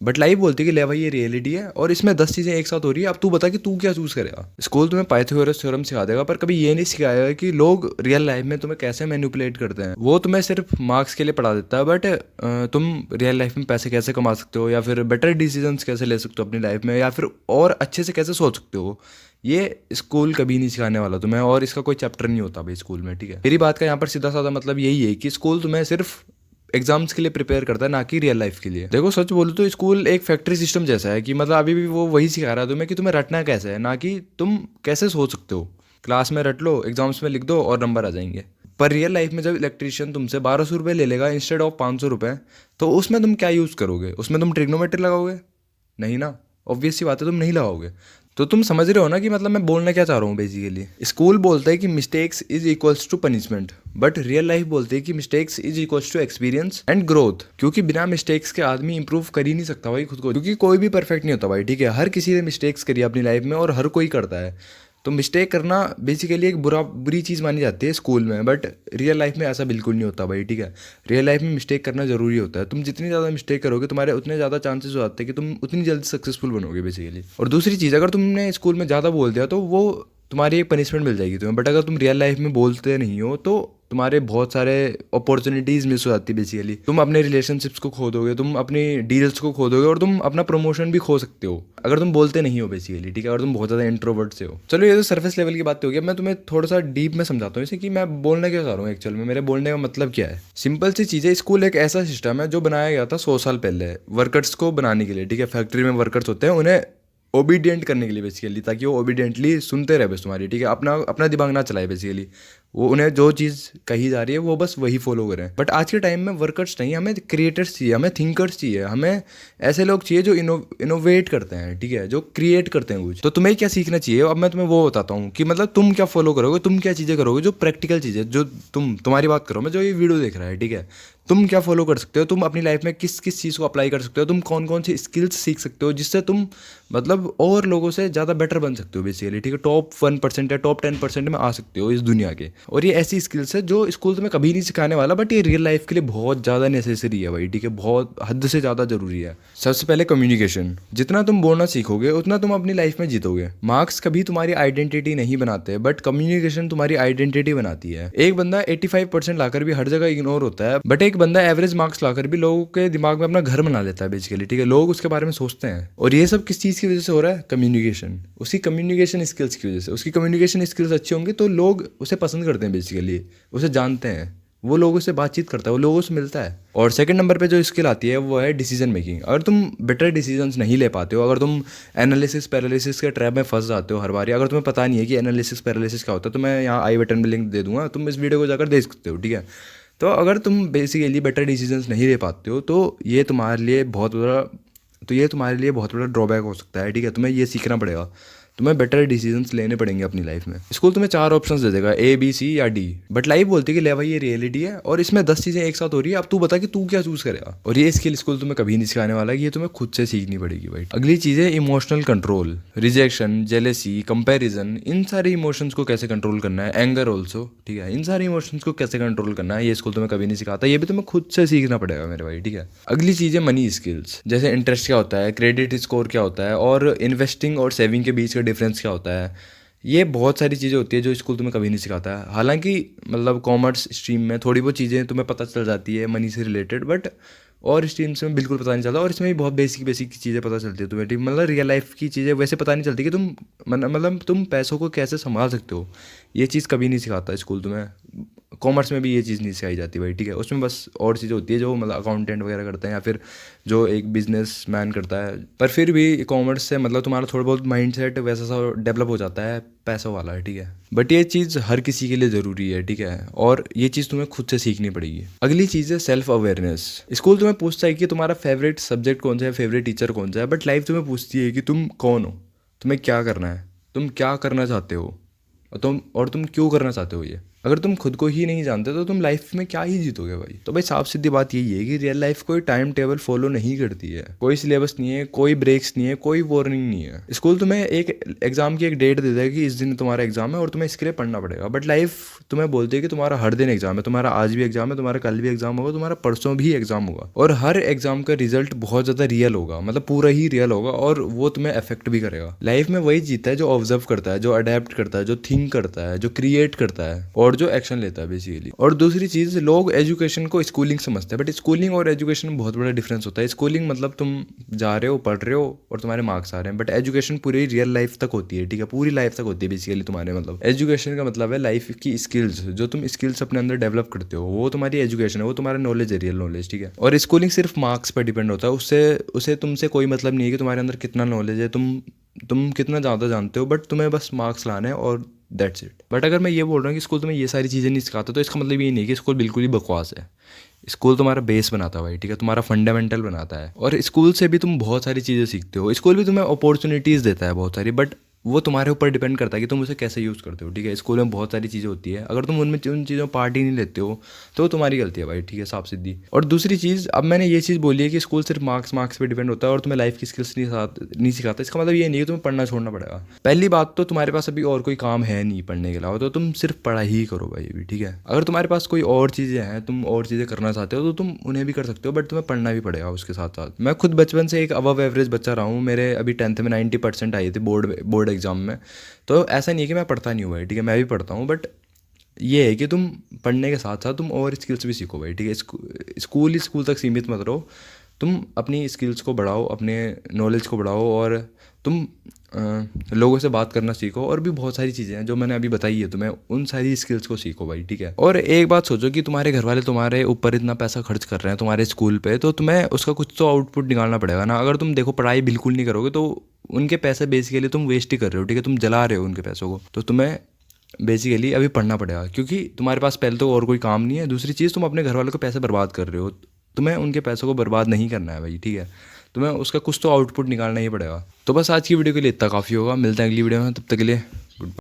But life बोलती है कि ले भाई ये रियलिटी है और इसमें 10 चीज़ें एक साथ हो रही है, अब तू बता कि तू क्या चूज़ करेगा। स्कूल तुम्हें पाइथागोरस थ्योरम सिखा देगा पर कभी ये नहीं सिखाएगा कि लोग रियल लाइफ में तुम्हें कैसे मैनिपुलेट करते हैं। वो तुम्हें सिर्फ मार्क्स के लिए पढ़ा देता है, बट तुम रियल लाइफ में पैसे कैसे कमा सकते हो या फिर बेटर डिसीजंस कैसे ले सकते हो अपनी लाइफ में, या फिर और अच्छे से कैसे सोच सकते हो, ये स्कूल कभी नहीं सिखाने वाला तुम्हें। और इसका कोई चैप्टर नहीं होता भाई स्कूल में, ठीक है। मेरी बात का यहाँ पर सीधा साधा मतलब यही है कि स्कूल तुम्हें सिर्फ एग्जाम्स के लिए प्रिपेयर करता है, ना कि रियल लाइफ के लिए। देखो सच बोलूं तो स्कूल एक फैक्ट्री सिस्टम जैसा है कि मतलब अभी भी वो वही सिखा रहा है तुम्हें कि तुम्हें रटना कैसे है, ना कि तुम कैसे सोच सकते हो। क्लास में रट लो, एग्जाम्स में लिख दो और नंबर आ जाएंगे। पर रियल लाइफ में जब इलेक्ट्रीशियन तुमसे 1200 रुपये ले लेगा इंस्टेड ऑफ 500 रुपये, तो उसमें तुम क्या यूज़ करोगे? उसमें तुम ट्रिग्नोमेट्री लगाओगे? नहीं ना, ऑब्वियस सी बात है तुम नहीं लगाओगे। तो तुम समझ रहे हो ना कि मतलब मैं बोलना क्या चाह रहा हूँ बेसिकली। स्कूल बोलता है कि mistakes is equals to punishment, but real life बोलती है कि mistakes is equals to experience and growth. क्योंकि बिना मिस्टेक्स के आदमी इंप्रूव कर ही नहीं सकता भाई खुद को, क्योंकि कोई भी परफेक्ट नहीं होता भाई, ठीक है। हर किसी ने मिस्टेक्स करी अपनी लाइफ में और हर कोई करता है। तो मिस्टेक करना बेसिकली एक बुरी चीज़ मानी जाती है स्कूल में, बट रियल लाइफ में ऐसा बिल्कुल नहीं होता भाई, ठीक है। रियल लाइफ में मिस्टेक करना ज़रूरी होता है। तुम जितनी ज़्यादा मिस्टेक करोगे तुम्हारे उतने ज़्यादा चांसेस हो जाते हैं कि तुम उतनी जल्दी सक्सेसफुल बनोगे बेसिकली। और दूसरी चीज़, अगर तुमने स्कूल में ज़्यादा बोल दिया तो वो तुम्हारी एक पनिशमेंट मिल जाएगी तुम्हें, बट अगर तुम रियल लाइफ में बोलते नहीं हो तो तुम्हारे बहुत सारे अपॉर्चुनिटीज़ मिस हो जाती है बेसिकली। तुम अपने रिलेशनशिप्स को खो दोगे, तुम अपनी डील्स को खो दोगे और तुम अपना प्रमोशन भी खो सकते हो अगर तुम बोलते नहीं हो बेसिकली, ठीक है। अगर तुम बहुत ज़्यादा इंट्रोवर्ट से हो। चलो ये तो सरफेस लेवल की बात हो गई। मैं तुम्हें थोड़ा सा डीप में समझाता हूँ इसे कि मैं बोलना क्या चाह रहा हूँ एक्चुअल में, मेरे बोलने का मतलब क्या है। सिंपल सी चीज़ है, स्कूल एक ऐसा सिस्टम है जो बनाया गया था 100 साल पहले वर्कर्स को बनाने के लिए, ठीक है। फैक्ट्री में वर्कर्स होते हैं, उन्हें ओबीडियंट करने के लिए बेसिकली, ताकि वो ओबीडियंटली सुनते रहे बस तुम्हारी, ठीक है। अपना अपना दिमाग ना चलाए बेसिकली। वो उन्हें जो चीज़ कही जा रही है वो बस वही फॉलो करें। बट आज के टाइम में वर्कर्स नहीं, हमें क्रिएटर्स चाहिए, हमें थिंकर्स चाहिए, हमें ऐसे लोग चाहिए जो इनोवेट करते हैं, ठीक है, जो क्रिएट करते हैं कुछ। तो तुम्हें क्या सीखना चाहिए, अब मैं तुम्हें वो बताता हूँ कि मतलब तुम क्या फॉलो करोगे, तुम क्या चीज़ें करोगे जो प्रैक्टिकल चीज़ें, जो तुम्हारी बात करो मैं, जो ये वीडियो देख रहा है, ठीक है। तुम क्या फॉलो कर सकते हो, तुम अपनी लाइफ में किस किस चीज़ को अप्लाई कर सकते हो, तुम कौन कौन सी स्किल्स सीख सकते हो जिससे तुम मतलब और लोगों से ज़्यादा बेटर बन सकते हो बेसिकली, ठीक है। टॉप 1% या टॉप 10% में आ सकते हो इस दुनिया के। और ये ऐसी स्किल्स है जो स्कूल तुम्हें कभी नहीं सिखाने वाला, बट ये रियल लाइफ के लिए बहुत ज़्यादा नेसेसरी है भाई, ठीक है। बहुत हद से ज़्यादा ज़रूरी है। सबसे पहले कम्युनिकेशन। जितना तुम बोलना सीखोगे उतना तुम अपनी लाइफ में जीतोगे। मार्क्स कभी तुम्हारी आइडेंटिटी नहीं बनाते, बट कम्युनिकेशन तुम्हारी आइडेंटिटी बनाती है। एक बंदा 85% लाकर भी हर जगह इग्नोर होता है, बट एक बंदा एवरेज मार्क्स लाकर भी लोगों के दिमाग में अपना घर बना लेता है बेसिकली, ठीक है। लोग उसके बारे में सोचते हैं। और ये सब किस चीज़ की वजह से हो रहा है? कम्युनिकेशन। उसकी कम्युनिकेशन स्किल्स की वजह से। उसकी कम्युनिकेशन स्किल्स अच्छी होंगी तो लोग उसे पसंद करते हैं बेसिकली, उसे जानते हैं, वो लोगों से बातचीत करता है, वो लोगों से मिलता है। और सेकंड नंबर पे जो स्किल आती है वो है डिसीजन मेकिंग। अगर तुम बेटर डिसीजंस नहीं ले पाते हो, अगर तुम एनालिसिस पैरालिसिस के ट्रैप में फंस जाते हो हर बार, अगर तुम्हें पता नहीं है कि एनालिसिस पैरालिसिस क्या होता है, तो मैं यहाँ आई बटन में लिंक दे दूंगा, तुम इस वीडियो को जाकर देख सकते हो, ठीक है। तो अगर तुम बेसिकली बेटर डिसीजंस नहीं ले पाते हो तो ये तुम्हारे लिए बहुत बड़ा ड्रॉबैक हो सकता है, ठीक है। तुम्हें ये सीखना पड़ेगा, तुम्हें बेटर डिसीजंस लेने पड़ेंगे अपनी लाइफ में। स्कूल तुम्हें 4 ऑप्शंस दे देगा, ए बी सी या डी, बट लाइफ बोलती है कि ले भाई ये रियलिटी है और इसमें 10 चीज़ें एक साथ हो रही है, अब तू बता कि तू क्या चूज़ करेगा। और ये स्किल स्कूल तुम्हें कभी नहीं सिखाने वाला, ये तुम्हें खुद से सीखनी पड़ेगी भाई। अगली चीज़ है emotional control. Rejection, jealousy, comparison, इन सारे इमोशंस को कैसे कंट्रोल करना है, एंगर ऑल्सो, ठीक है। इन सारे इमोशंस को कैसे कंट्रोल करना है ये स्कूल तुम्हें कभी नहीं सिखाता, ये भी तुम्हें खुद से सीखना पड़ेगा मेरे भाई, ठीक है। अगली चीज़ है मनी स्किल्स, जैसे इंटरेस्ट क्या होता है, क्रेडिट स्कोर क्या होता है, और इन्वेस्टिंग और सेविंग के बीच का डिफरेंस क्या होता है। ये बहुत सारी चीज़ें होती है जो स्कूल तुम्हें कभी नहीं सिखाता है। हालांकि मतलब कॉमर्स स्ट्रीम में थोड़ी बहुत चीज़ें तुम्हें पता चल जाती है मनी से रिलेटेड, बट और स्ट्रीम्स में बिल्कुल पता नहीं चलता। और इसमें भी बहुत बेसिक बेसिक चीज़ें पता चलती है तुम्हें, ठीक। मतलब रियल लाइफ की चीज़ें वैसे पता नहीं चलती कि तुम मतलब तुम पैसों को कैसे संभाल सकते हो, ये चीज़ कभी नहीं सिखाता स्कूल तुम्हें। कॉमर्स में भी ये चीज़ नहीं सिखाई जाती भाई, ठीक है। उसमें बस और चीज़ें होती है जो मतलब अकाउंटेंट वगैरह करते हैं या फिर जो एक बिजनेस मैन करता है। पर फिर भी कॉमर्स से मतलब तुम्हारा थोड़ा बहुत माइंडसेट वैसा सा डेवलप हो जाता है, पैसों वाला है, ठीक है। बट ये चीज़ हर किसी के लिए ज़रूरी है, ठीक है। और ये चीज़ तुम्हें खुद से सीखनी पड़ेगी। अगली चीज़ है सेल्फ अवेयरनेस। स्कूल तुम्हें पूछता है कि तुम्हारा फेवरेट सब्जेक्ट कौन सा है, फेवरेट टीचर कौन सा है, बट लाइफ तुम्हें पूछती है कि तुम कौन हो, तुम्हें क्या करना है, तुम क्या करना चाहते हो, और तुम क्यों करना चाहते हो ये। अगर तुम खुद को ही नहीं जानते तो तुम लाइफ में क्या ही जीतोगे भाई। तो भाई साफ सीधी बात यही है कि रियल लाइफ कोई टाइम टेबल फॉलो नहीं करती है, कोई सिलेबस नहीं है, कोई ब्रेक्स नहीं है, कोई वार्निंग नहीं है। स्कूल तुम्हें एक एग्जाम की एक डेट देता है कि इस दिन तुम्हारा एग्जाम है और तुम्हें इसके लिए पढ़ना पड़ेगा, बट लाइफ तुम्हें बोलती है कि तुम्हारा हर दिन एग्जाम है, तुम्हारा आज भी एग्जाम है, तुम्हारा कल भी एग्जाम होगा, तुम्हारा परसों भी एग्जाम होगा, और हर एग्जाम का रिजल्ट बहुत ज्यादा रियल होगा, मतलब पूरा ही रियल होगा, और वो तुम्हें अफेक्ट भी करेगा। लाइफ में वही जीतता है जो ऑब्जर्व करता है, जो अडेप्ट करता है, जो थिंक करता है, जो क्रिएट करता है और जो एक्शन लेता है बेसिकली। और दूसरी चीज, लोग एजुकेशन को स्कूलिंग समझते हैं, बट स्कूलिंग और एजुकेशन में बहुत बड़ा डिफरेंस होता है। स्कूलिंग मतलब तुम जा रहे हो, पढ़ रहे हो और तुम्हारे मार्क्स आ रहे हैं, बट एजुकेशन पूरी रियल लाइफ तक होती है, ठीक है, पूरी लाइफ तक होती है बेसिकली तुम्हारे। मतलब एजुकेशन का मतलब है लाइफ की स्किल्स, जो तुम स्किल्स अपने अंदर डेवलप करते हो, वो तुम्हारी एजुकेशन है, वो तुम्हारा नॉलेज है, रियल नॉलेज, ठीक है। और स्कूलिंग सिर्फ मार्क्स पर डिपेंड होता है, उससे उसे तुमसे कोई मतलब नहीं है कि तुम्हारे अंदर कितना नॉलेज है, तुम कितना ज़्यादा जानते हो, बट तुम्हें बस मार्क्स लाने हैं और दैट्स इट। बट अगर मैं ये बोल रहा हूँ कि स्कूल तुम्हें ये सारी चीज़ें नहीं सिखाता, तो इसका मतलब ये नहीं कि स्कूल बिल्कुल ही बकवास है। स्कूल तुम्हारा बेस बनाता है भाई, ठीक है, तुम्हारा फंडामेंटल बनाता है, और स्कूल से भी तुम बहुत सारी चीज़ें सीखते हो। स्कूल भी तुम्हें अपॉर्चुनिटीज़ देता है बहुत सारी, बट वो तुम्हारे ऊपर डिपेंड करता है कि तुम उसे कैसे यूज़ करते हो, ठीक है। स्कूल में बहुत सारी चीज़ें होती है, अगर तुम उन चीज़ों में पार्ट ही नहीं लेते हो तो वो तुम्हारी गलती है भाई, ठीक है, साफ सीधी। और दूसरी चीज़, अब मैंने ये चीज़ बोली है कि स्कूल सिर्फ मार्क्स पे डिपेंड होता है और तुम्हें लाइफ की स्किल्स नहीं सिखाता। इसका मतलब ये नहीं है कि तुम्हें पढ़ना छोड़ना पड़ेगा। पहली बात तो तुम्हारे पास अभी और कोई काम है नहीं पढ़ने के अलावा, तो तुम सिर्फ पढ़ाई ही करो भाई अभी, ठीक है। अगर तुम्हारे पास कोई और चीज़ें हैं, तुम और चीज़ें करना चाहते हो, तो तुम उन्हें भी कर सकते हो, बट तुम्हें पढ़ना भी पड़ेगा उसके साथ साथ। मैं खुद बचपन से एक अबव एवरेज बच्चा रहा हूँ, मेरे अभी 10th में 90% आई थी बोर्ड एग्जाम में। तो ऐसा नहीं है कि मैं पढ़ता नहीं हुआ है, ठीक है, मैं भी पढ़ता हूँ, बट ये है कि तुम पढ़ने के साथ साथ तुम और स्किल्स भी सीखो भाई, ठीक है। स्कूल तक सीमित मत रहो, तुम अपनी स्किल्स को बढ़ाओ, अपने नॉलेज को बढ़ाओ, और तुम लोगों से बात करना सीखो, और भी बहुत सारी चीज़ें हैं जो मैंने अभी बताई है तुम्हें, उन सारी स्किल्स को सीखो भाई, ठीक है। और एक बात सोचो कि तुम्हारे घर वाले तुम्हारे ऊपर इतना पैसा खर्च कर रहे हैं तुम्हारे स्कूल पे, तो तुम्हें उसका कुछ तो आउटपुट निकालना पड़ेगा ना। अगर तुम देखो पढ़ाई बिल्कुल नहीं करोगे तो उनके पैसे बेसिकली तुम वेस्ट ही कर रहे हो, ठीक है, तुम जला रहे हो उनके पैसों को। तो तुम्हें बेसिकली अभी पढ़ना पड़ेगा, क्योंकि तुम्हारे पास पहले तो और कोई काम नहीं है, दूसरी चीज़ तुम अपने घर वालों को पैसे बर्बाद कर रहे हो, तुम्हें उनके पैसों को बर्बाद नहीं करना है भाई, ठीक है। तुम्हें उसका कुछ तो आउटपुट निकालना ही पड़ेगा। तो बस आज की वीडियो के लिए इतना काफ़ी होगा, मिलते हैं अगली वीडियो में, तब तक के लिए